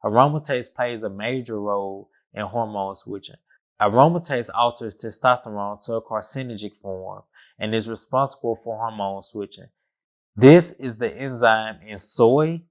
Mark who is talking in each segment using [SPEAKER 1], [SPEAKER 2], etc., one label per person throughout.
[SPEAKER 1] Aromatase plays a major role in hormone switching. Aromatase alters testosterone to a carcinogenic form and is responsible for hormone switching. This is the enzyme in soy,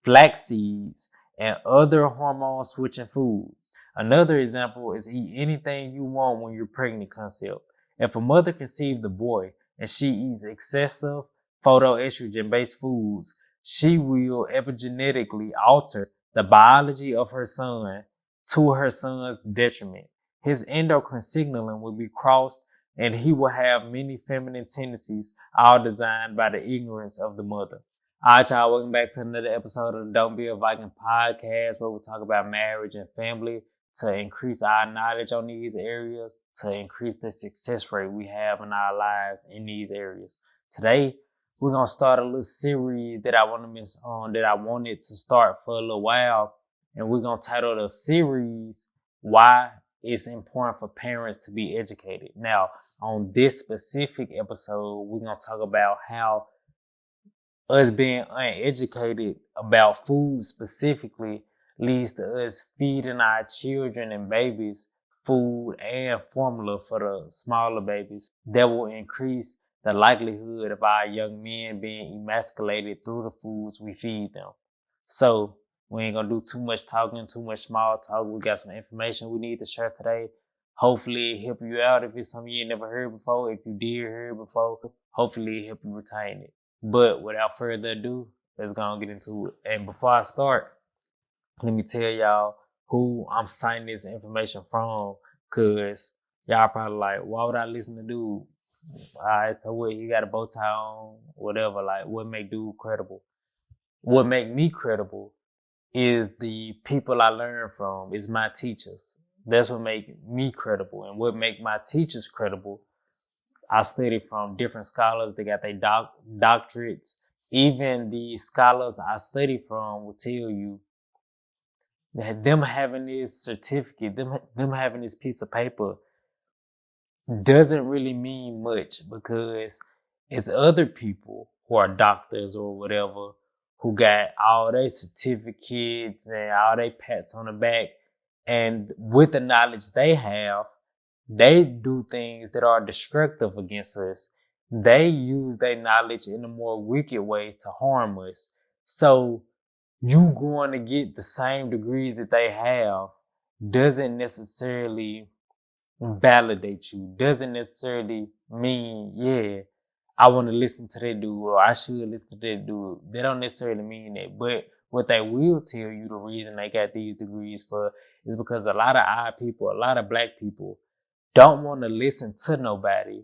[SPEAKER 1] flax seeds, and other hormone switching foods. Another example is eat anything you want when you're pregnant concept. If a mother conceived a boy and she eats excessive phytoestrogen based foods, she will epigenetically alter the biology of her son to her son's detriment. His endocrine signaling will be crossed and he will have many feminine tendencies, all designed by the ignorance of the mother. All right, y'all, welcome back to another episode of the Don't Be a Viking podcast, where we talk about marriage and family to increase our knowledge on these areas, to increase the success rate we have in our lives in these areas. Today, we're going to start a little series that I wanted to start for a little while, and we're going to title the series, Why It's Important for Parents to Be Educated. Now, on this specific episode, we're going to talk about how us being uneducated about food specifically leads to us feeding our children and babies food and formula for the smaller babies that will increase the likelihood of our young men being emasculated through the foods we feed them. So we ain't gonna do too much talking, too much small talk. We got some information we need to share today. Hopefully it help you out if it's something you ain't never heard before. If you did hear it before, hopefully it help you retain it. But without further ado, let's go and get into it. And before I start, let me tell y'all who I'm citing this information from, because y'all probably like, why would I listen to dude? Alright, so what, he got a bow tie on, whatever, like what make dude credible? What make me credible is the people I learn from, is my teachers. That's what make me credible. And what make my teachers credible, I study from different scholars. They got their doctorates. Even the scholars I study from will tell you that them having this certificate, them having this piece of paper doesn't really mean much, because it's other people who are doctors or whatever who got all their certificates and all their pats on the back. And with the knowledge they have, they do things that are destructive against us. They use their knowledge in a more wicked way to harm us. So you going to get the same degrees that they have doesn't necessarily validate you. Doesn't necessarily mean, yeah, I want to listen to that dude or I should listen to that dude. They don't necessarily mean that. But what they will tell you, the reason they got these degrees for, is because a lot of our people, a lot of black people, don't want to listen to nobody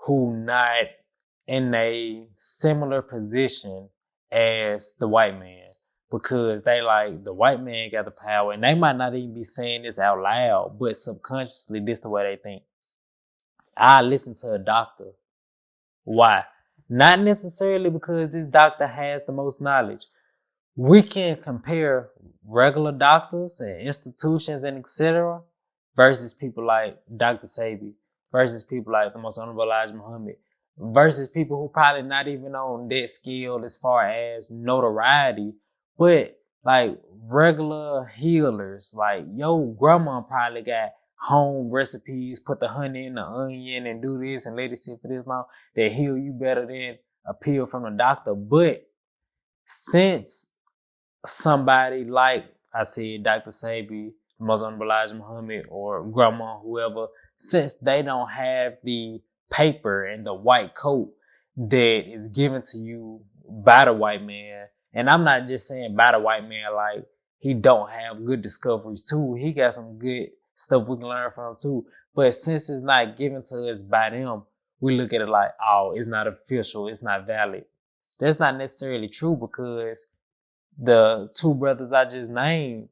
[SPEAKER 1] who not in a similar position as the white man, because they like, the white man got the power, and they might not even be saying this out loud, but subconsciously this the way they think. I listen to a doctor. Why? Not necessarily because this doctor has the most knowledge. We can compare regular doctors and institutions and etc. versus people like Dr. Sabi, versus people like the most honorable Elijah Muhammad, versus people who probably not even on that scale as far as notoriety, but like regular healers. Like your grandma probably got home recipes, put the honey in the onion and do this and let it sit for this long, that heal you better than a pill from a doctor. But since somebody like, I said, Dr. Sabi, most honorable Elijah Muhammad, or grandma, whoever, since they don't have the paper and the white coat that is given to you by the white man, and I'm not just saying by the white man like he don't have good discoveries too. He got some good stuff we can learn from too. But since it's not given to us by them, we look at it like, oh, it's not official, it's not valid. That's not necessarily true, because the two brothers I just named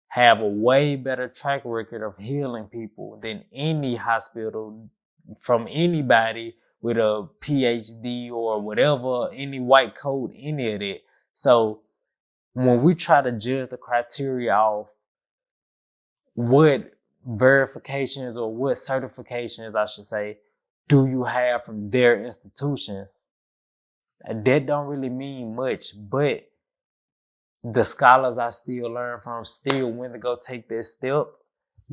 [SPEAKER 1] have a way better track record of healing people than any hospital from anybody with a PhD or whatever, any white coat, any of that. So when we try to judge the criteria off what verifications or what certifications, I should say, do you have from their institutions, that don't really mean much. But The scholars I still learn from still went to go take that step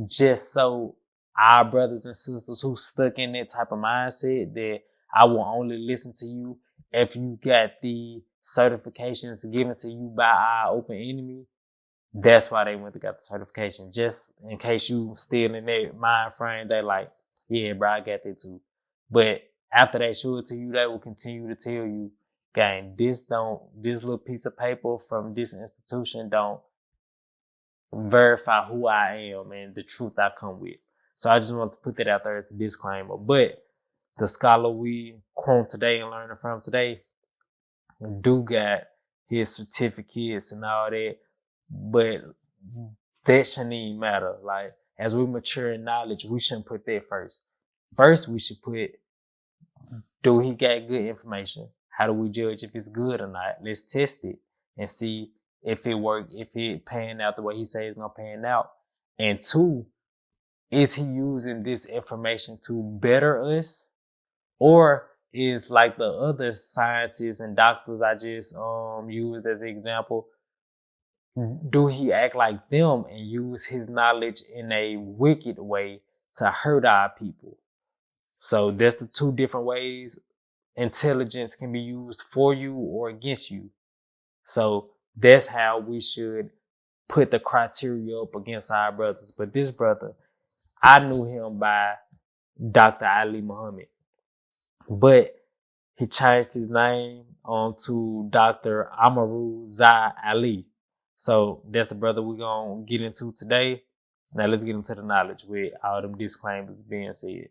[SPEAKER 1] just so our brothers and sisters who stuck in that type of mindset that I will only listen to you if you got the certifications given to you by our open enemy. That's why they went to got the certification. Just in case you still in that mind frame, they like, yeah, bro, I got that too. But after they show it to you, they will continue to tell you, gang, this little piece of paper from this institution don't verify who I am and the truth I come with. So I just want to put that out there as a disclaimer. But the scholar we quote today and learning from today do got his certificates and all that, but that shouldn't even matter. Like, as we mature in knowledge, we shouldn't put that first. First, we should put, do he got good information? How do we judge if it's good or not? Let's test it and see if it work, if it pan out the way he says it's gonna pan out. And two, is he using this information to better us? Or is like the other scientists and doctors I just used as an example, do he act like them and use his knowledge in a wicked way to hurt our people? So that's the two different ways intelligence can be used for you or against you. So that's how we should put the criteria up against our brothers. But this brother, I knew him by Dr. Ali Muhammad, but he changed his name to Dr. Amaru Zai Ali. So that's the brother we're going to get into today. Now let's get into the knowledge with all them disclaimers being said.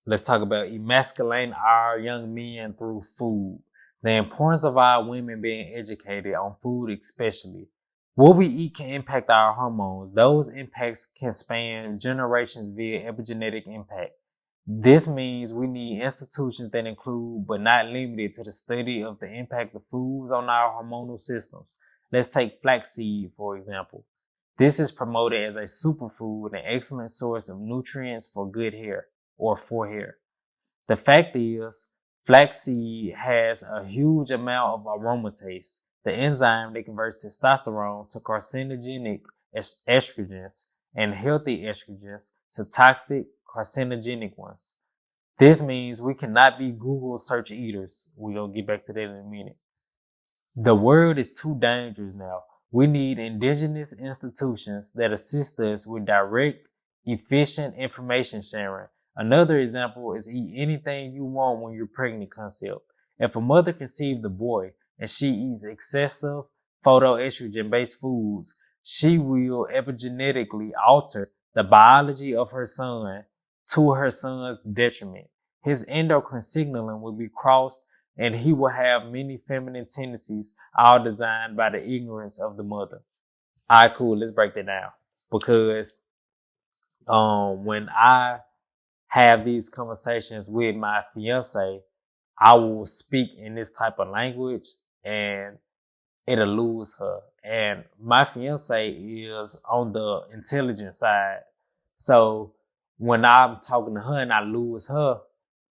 [SPEAKER 1] Let's talk about emasculating our young men through food. The importance of our women being educated on food especially. What we eat can impact our hormones. Those impacts can span generations via epigenetic impact. This means we need institutions that include, but not limited to, the study of the impact of foods on our hormonal systems. Let's take flaxseed, for example. This is promoted as a superfood and excellent source of nutrients for good hair or for hair. The fact is, flaxseed has a huge amount of aromatase, the enzyme that converts testosterone to carcinogenic estrogens and healthy estrogens to toxic carcinogenic ones. This means we cannot be Google search eaters. We're going to get back to that in a minute. The world is too dangerous now. We need indigenous institutions that assist us with direct, efficient information sharing. Another example is eat anything you want when you're pregnant concept. If a mother conceived a boy and she eats excessive phytoestrogen-based foods, she will epigenetically alter the biology of her son to her son's detriment. His endocrine signaling will be crossed and he will have many feminine tendencies, all designed by the ignorance of the mother. All right, cool. Let's break that down. Because when I have these conversations with my fiance, I will speak in this type of language and it'll lose her. And my fiance is on the intelligent side. So when I'm talking to her and I lose her,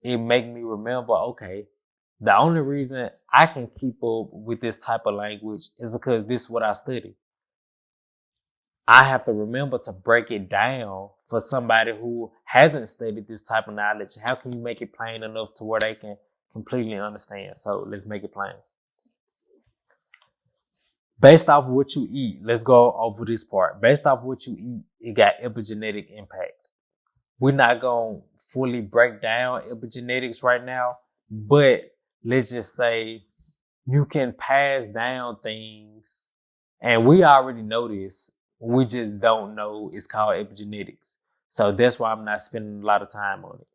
[SPEAKER 1] it make me remember, okay, the only reason I can keep up with this type of language is because this is what I study. I have to remember to break it down for somebody who hasn't studied this type of knowledge. How can you make it plain enough to where they can completely understand? So let's make it plain. Based off what you eat, let's go over this part. Based off what you eat, it got epigenetic impact. We're not going to fully break down epigenetics right now, but let's just say you can pass down things, and we already know this. We just don't know it's called epigenetics. So that's why I'm not spending a lot of time on it.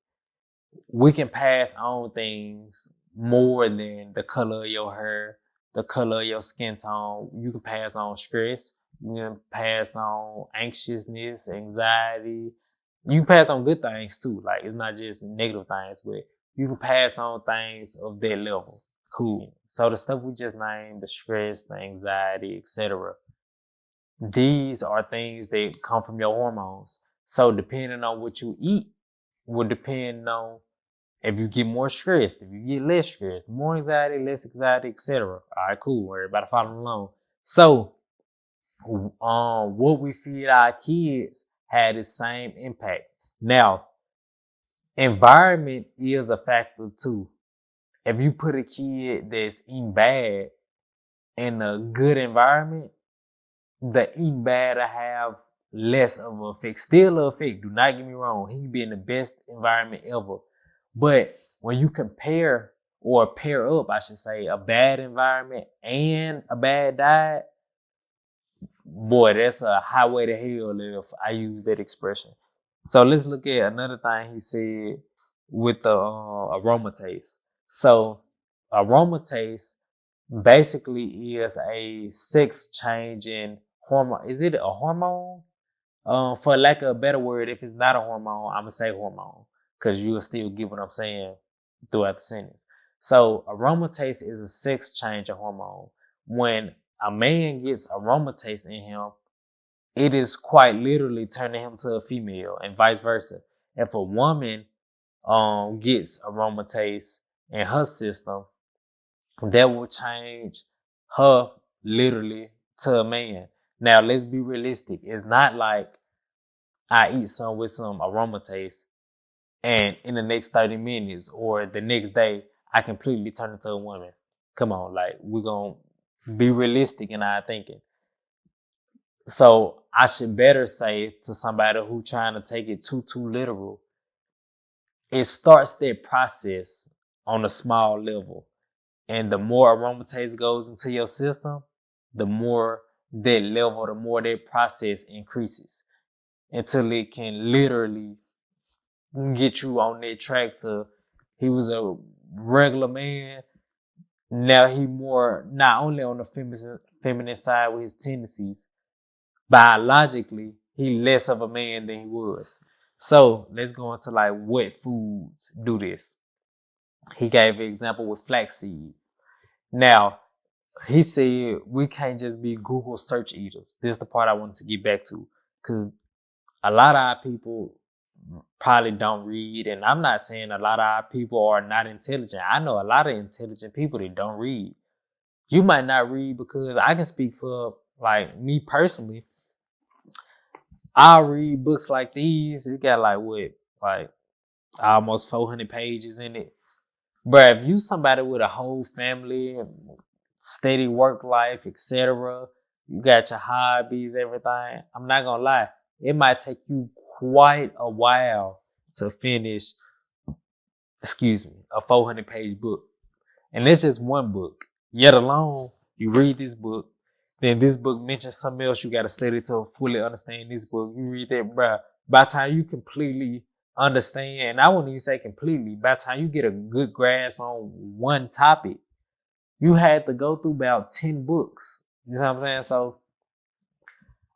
[SPEAKER 1] We can pass on things more than the color of your hair, the color of your skin tone. You can pass on stress. You can pass on anxiousness, anxiety. You can pass on good things too. Like, it's not just negative things, but you can pass on things of that level. Cool. So the stuff we just named, the stress, the anxiety, etc., these are things that come from your hormones. So depending on what you eat will depend on if you get more stressed, if you get less stressed, more anxiety, less anxiety, etc. All right, cool. Everybody following along. So what we feed our kids had the same impact. Now, environment is a factor too. If you put a kid that's eating bad in a good environment, the eating bad will have less of an effect. Still an effect, do not get me wrong. He can be in the best environment ever. But when you compare or pair up, I should say, a bad environment and a bad diet, boy, that's a highway to hell if I use that expression. So let's look at another thing he said with the aromatase. So aromatase basically is a sex changing hormone. Is it a hormone? For lack of a better word, if it's not a hormone, I'm gonna say hormone because you'll still get what I'm saying throughout the sentence. So aromatase is a sex changing hormone. When a man gets aromatase in him, it is quite literally turning him to a female, and vice versa. If a woman gets aromatase in her system, that will change her literally to a man. Now let's be realistic. It's not like I eat some with some aromatase and in the next 30 minutes or the next day I completely turn into a woman. Come on, like we're gonna be realistic in our thinking. So I should better say to somebody who trying to take it too literal, it starts that process on a small level. And the more aromatase goes into your system, the more that level, the more that process increases until it can literally get you on that track to he was a regular man. Now he more not only on the feminine side with his tendencies, biologically, he less of a man than he was. So let's go into like what foods do this. He gave an example with flaxseed. Now, he said we can't just be Google search eaters. This is the part I wanted to get back to. Because a lot of our people probably don't read. And I'm not saying a lot of our people are not intelligent. I know a lot of intelligent people that don't read. You might not read because I can speak for like me personally. I read books like these. It got like what? Like almost 400 pages in it. But if you somebody with a whole family, steady work life, etc., you got your hobbies, everything, I'm not gonna lie, it might take you quite a while to finish, a 400-page book. And it's just one book. Yet alone, you read this book, then this book mentions something else you gotta study to fully understand this book. You read that, bruh. By the time you completely understand, and I wouldn't even say completely, by the time you get a good grasp on one topic, you had to go through about 10 books. You know what I'm saying? So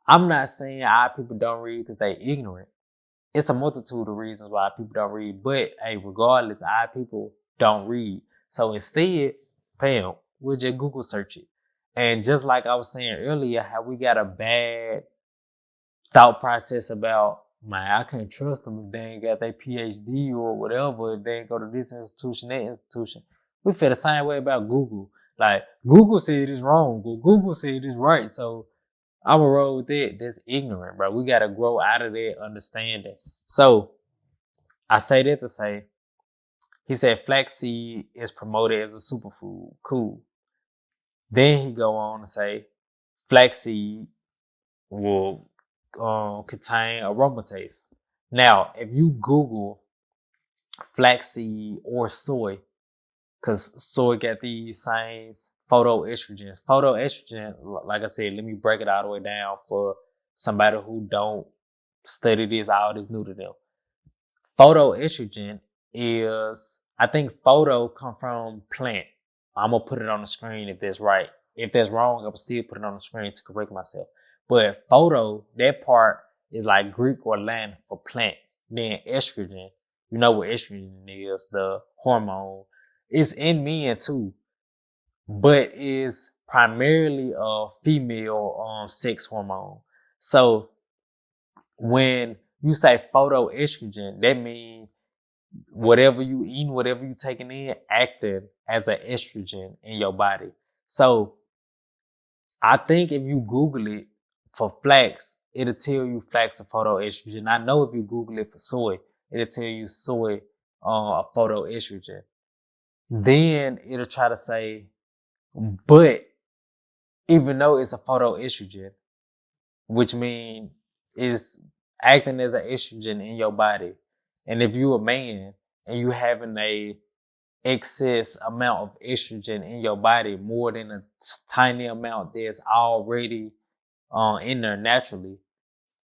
[SPEAKER 1] I'm not saying our people don't read because they ignorant. It's a multitude of reasons why people don't read. But hey, regardless, our people don't read. So instead, bam, we'll just Google search it. And just like I was saying earlier, how we got a bad thought process about, man, I can't trust them if they ain't got their PhD or whatever, if they ain't go to this institution, that institution. We feel the same way about Google. Like, Google said it's wrong, but Google said it's right. So I'm going to roll with that. That's ignorant, bro. We got to grow out of that understanding. So I say that to say, he said flaxseed is promoted as a superfood. Cool. Then he go on to say flaxseed will contain aromatase. Now, if you Google flaxseed or soy, because soy got these same phytoestrogens. Phytoestrogen, like I said, let me break it all the way down for somebody who don't study this, all this new to them. Phytoestrogen is, I think photo come from plant. I'm going to put it on the screen if that's right. If that's wrong, I will still put it on the screen to correct myself. But photo, that part is like Greek or Latin for plants. Then estrogen, you know what estrogen is, the hormone. It's in men too, but is primarily a female sex hormone. So when you say phytoestrogen, that means whatever you eating, whatever you taking in, acting as an estrogen in your body. So I think if you Google it, for flax, it'll tell you flax a photoestrogen. I know if you Google it for soy, it'll tell you soy a photoestrogen. Then it'll try to say, but even though it's a photoestrogen, which means it's acting as an estrogen in your body. And if you're a man and you having a excess amount of estrogen in your body, more than a tiny amount that's already in there naturally,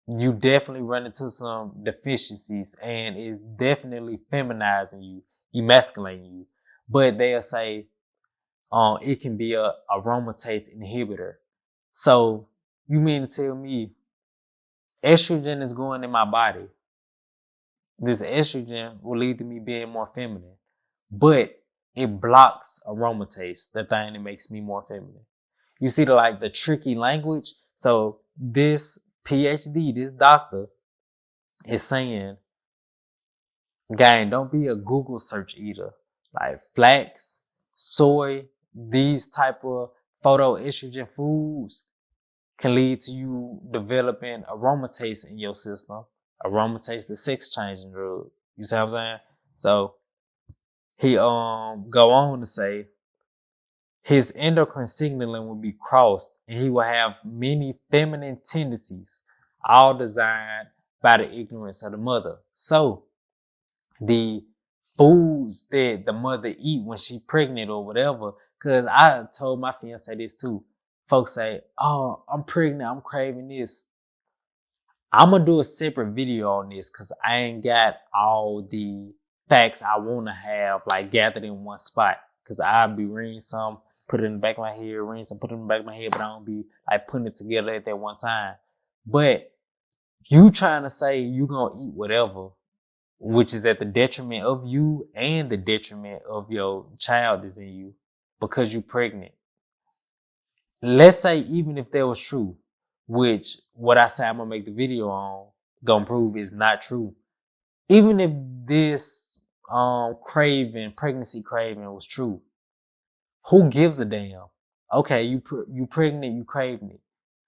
[SPEAKER 1] you definitely run into some deficiencies, and it's definitely feminizing you, emasculating you. But they'll say it can be a aromatase inhibitor. So you mean to tell me estrogen is going in my body? This estrogen will lead to me being more feminine, but it blocks aromatase, the thing that makes me more feminine. You see the tricky language? So this PhD, this doctor is saying, gang, don't be a Google search eater. Like flax, soy, these type of photoestrogen foods can lead to you developing aromatase in your system. Aromatase, the sex changing drug. You see what I'm saying? So he go on to say his endocrine signaling will be crossed and he will have many feminine tendencies, all designed by the ignorance of the mother. So the foods that the mother eat when she pregnant or whatever, because I told my fiance this too. Folks say, oh, I'm pregnant, I'm craving this. I'm gonna do a separate video on this because I ain't got all the facts I want to have gathered in one spot. Because I'll be reading some, put it in the back of my head, reading some, put it in the back of my head, but I don't be putting it together at that one time. But you trying to say you gonna eat whatever, which is at the detriment of you and the detriment of your child is in you because you pregnant. Let's say even if that was true, which what I say I'm gonna make the video on gonna prove is not true. Even if this pregnancy craving was true, who gives a damn? Okay, you pregnant, you craving it.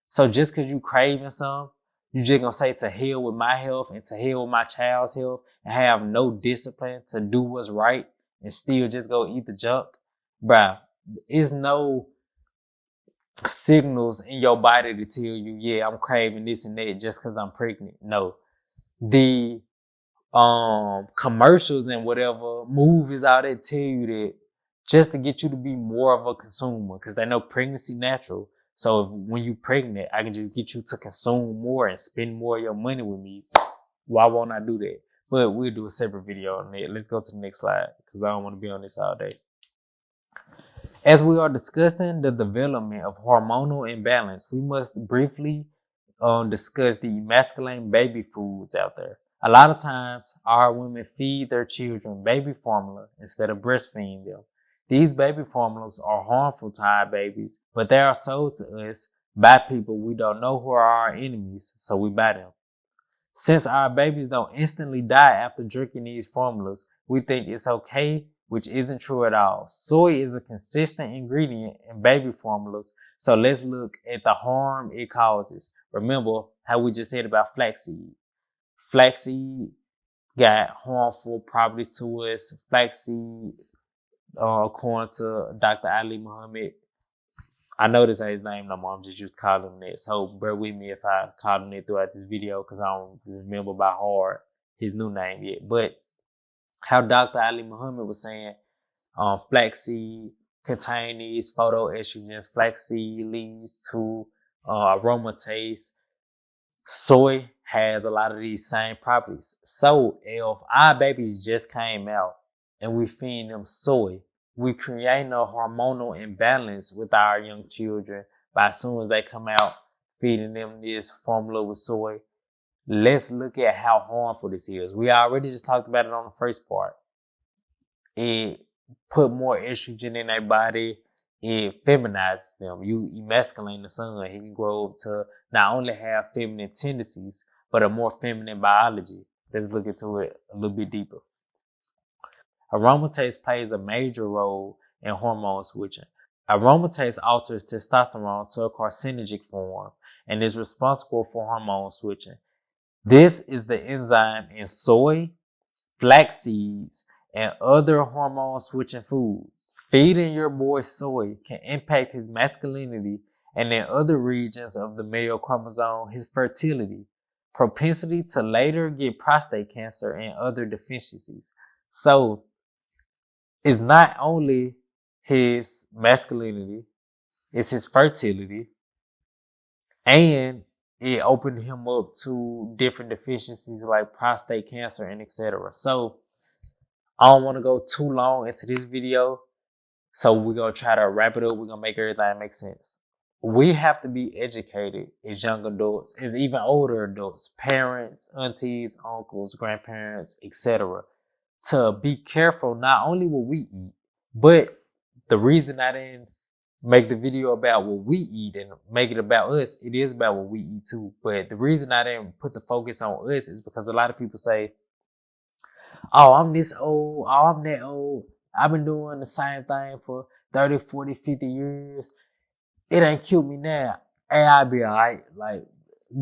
[SPEAKER 1] So just because you craving some, you just gonna say to hell with my health and to hell with my child's health and have no discipline to do what's right and still just go eat the junk? Bruh, it's no signals in your body to tell you, yeah, I'm craving this and that just because I'm pregnant. No. The commercials and whatever movies out there tell you that just to get you to be more of a consumer because they know pregnancy natural. So when you pregnant, I can just get you to consume more and spend more of your money with me. Why won't I do that? But we'll do a separate video on that. Let's go to the next slide because I don't want to be on this all day. As we are discussing the development of hormonal imbalance, we must briefly discuss the emasculating baby foods out there. A lot of times, our women feed their children baby formula instead of breastfeeding them. These baby formulas are harmful to our babies, but they are sold to us by people we don't know who are our enemies, so we buy them. Since our babies don't instantly die after drinking these formulas, we think it's okay, which isn't true at all. Soy is a consistent ingredient in baby formulas, so let's look at the harm it causes. Remember how we just said about flaxseed. Flaxseed got harmful properties to us. Flaxseed, according to Dr. Ali Muhammad, I know this ain't his name no more. I'm just used to calling him that. So bear with me if I call him that throughout this video because I don't remember by heart his new name yet. But how Dr. Ali Muhammad was saying, flaxseed contain these photoestrogens. Flaxseed leads to aromatase. Soy has a lot of these same properties. So if our babies just came out and we feed them soy, we create a hormonal imbalance with our young children by as soon as they come out feeding them this formula with soy. Let's look at how harmful this is. We already just talked about it on the first part. It put more estrogen in their body. It feminizes them. You emasculate the son. He can grow up to not only have feminine tendencies, but a more feminine biology. Let's look into it a little bit deeper. Aromatase plays a major role in hormone switching. Aromatase alters testosterone to a carcinogenic form, and is responsible for hormone switching. This is the enzyme in soy, flax seeds, and other hormone switching foods. Feeding your boy soy can impact his masculinity and in other regions of the male chromosome, his fertility, propensity to later get prostate cancer, and other deficiencies. So it's not only his masculinity, it's his fertility, and it opened him up to different deficiencies like prostate cancer and etc. So I don't want to go too long into this video. So we're going to try to wrap it up. We're going to make everything make sense. We have to be educated as young adults, as even older adults, parents, aunties, uncles, grandparents, etc. to be careful not only what we eat, but the reason I didn't make the video about what we eat and make it about us, it is about what we eat too. But the reason I didn't put the focus on us is because a lot of people say, oh, I'm this old, oh, I'm that old. I've been doing the same thing for 30, 40, 50 years. It ain't killed me now. And I'll be alright. Like,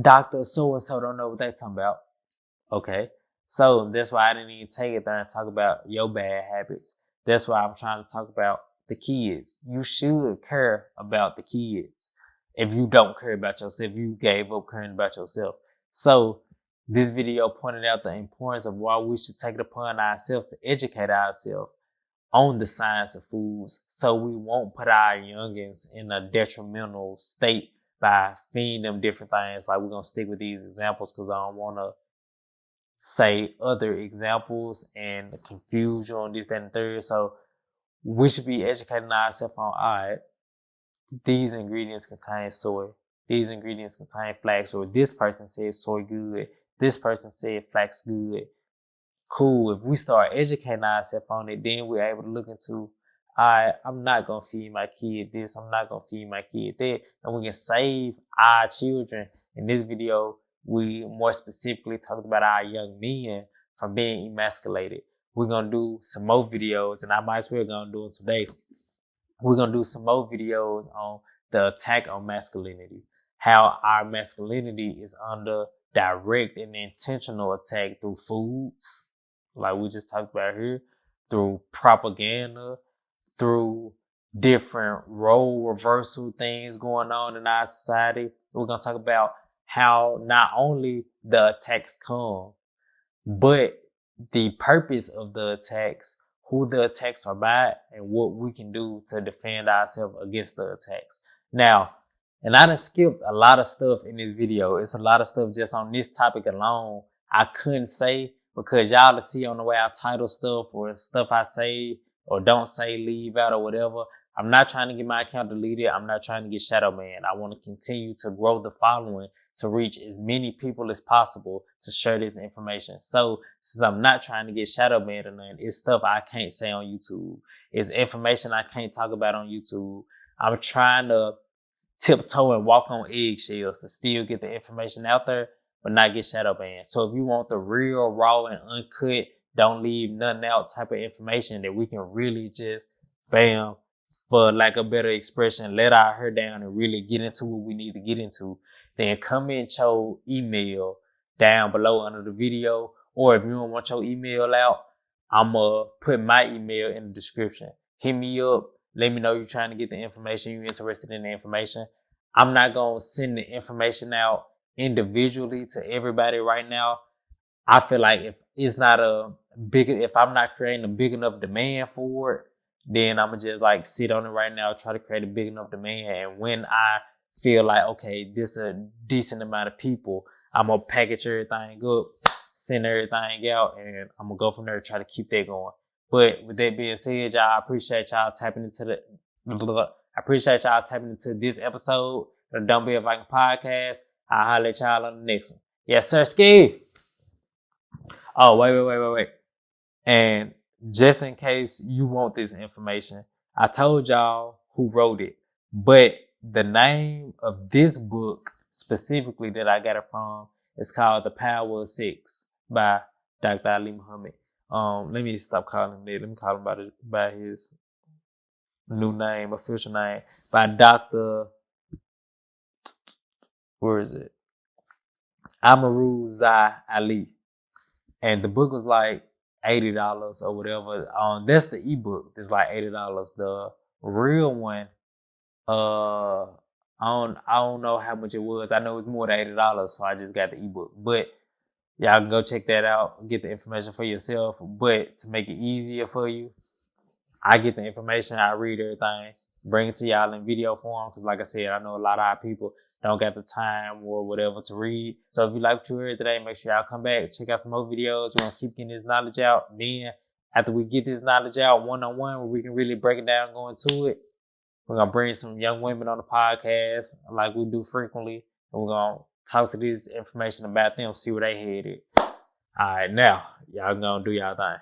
[SPEAKER 1] Dr. So-and-so don't know what they talking about. Okay. So that's why I didn't even take it there and talk about your bad habits. That's why I'm trying to talk about the kids. You should care about the kids. If you don't care about yourself, you gave up caring about yourself. So this video pointed out the importance of why we should take it upon ourselves to educate ourselves on the science of foods so we won't put our youngins in a detrimental state by feeding them different things. Like, we're going to stick with these examples because I don't want to say other examples and confuse you on this, that, and third. So we should be educating ourselves on, all right, these ingredients contain soy. These ingredients contain flax, or this person said soy good. This person said flax good. Cool. If we start educating ourselves on it, then we're able to look into, I'm not going to feed my kid this. I'm not going to feed my kid that. And we can save our children. In this video, we more specifically talked about our young men from being emasculated. We're going to do some more videos, and I might as well going to do them today. We're going to do some more videos on the attack on masculinity, how our masculinity is under direct and intentional attack through foods, like we just talked about here, through propaganda, through different role reversal things going on in our society. We're going to talk about how not only the attacks come, but the purpose of the attacks, who the attacks are by, and what we can do to defend ourselves against the attacks. Now, and I done skipped a lot of stuff in this video. It's a lot of stuff just on this topic alone I couldn't say, because y'all to see on the way I title stuff or stuff I say or don't say, leave out or whatever. I'm not trying to get my account deleted. I'm not trying to get shadow banned. I want to continue to grow the following to reach as many people as possible to share this information. So since I'm not trying to get shadow banned or nothing, it's stuff I can't say on YouTube. It's information I can't talk about on YouTube. I'm trying to tiptoe and walk on eggshells to still get the information out there, but not get shadow banned. So if you want the real, raw, and uncut, don't leave nothing out type of information that we can really just, bam, for lack of better expression, let our hair down and really get into what we need to get into, then comment your email down below under the video. Or if you don't want your email out, I'm going to put my email in the description. Hit me up. Let me know you're trying to get the information, you're interested in the information. I'm not going to send the information out individually to everybody right now. I feel like if I'm not creating a big enough demand for it, then I'm going to just like sit on it right now, try to create a big enough demand. And when I feel like, okay, this is a decent amount of people, I'm going to package everything up, send everything out, and I'm going to go from there, try to keep that going. But with that being said, y'all, I appreciate y'all tapping into this episode of the Don't Be a Viking podcast. I'll holler at y'all on the next one. Yes, sir, Ski. Oh, wait. And just in case you want this information, I told y'all who wrote it, but the name of this book specifically that I got it from is called The Power of Six by Dr. Ali Muhammad. Let me stop calling him that. Let me call him by his new name, official name, by Dr. Where is it? Amaru Zai Ali. And the book was like $80 or whatever. That's the ebook. It's like $80. The real one, uh, I don't know how much it was. I know it's more than $80, so I just got the ebook. But y'all can go check that out, get the information for yourself. But to make it easier for you, I get the information, I read everything, bring it to y'all in video form. Cause like I said, I know a lot of our people don't got the time or whatever to read. So if you like what you heard today, make sure y'all come back, check out some more videos. We're gonna keep getting this knowledge out. Then after we get this knowledge out one-on-one, where we can really break it down, go into it, we're gonna bring some young women on the podcast like we do frequently. And we're gonna talk to this information about them, see where they headed. All right, now y'all gonna do y'all thing.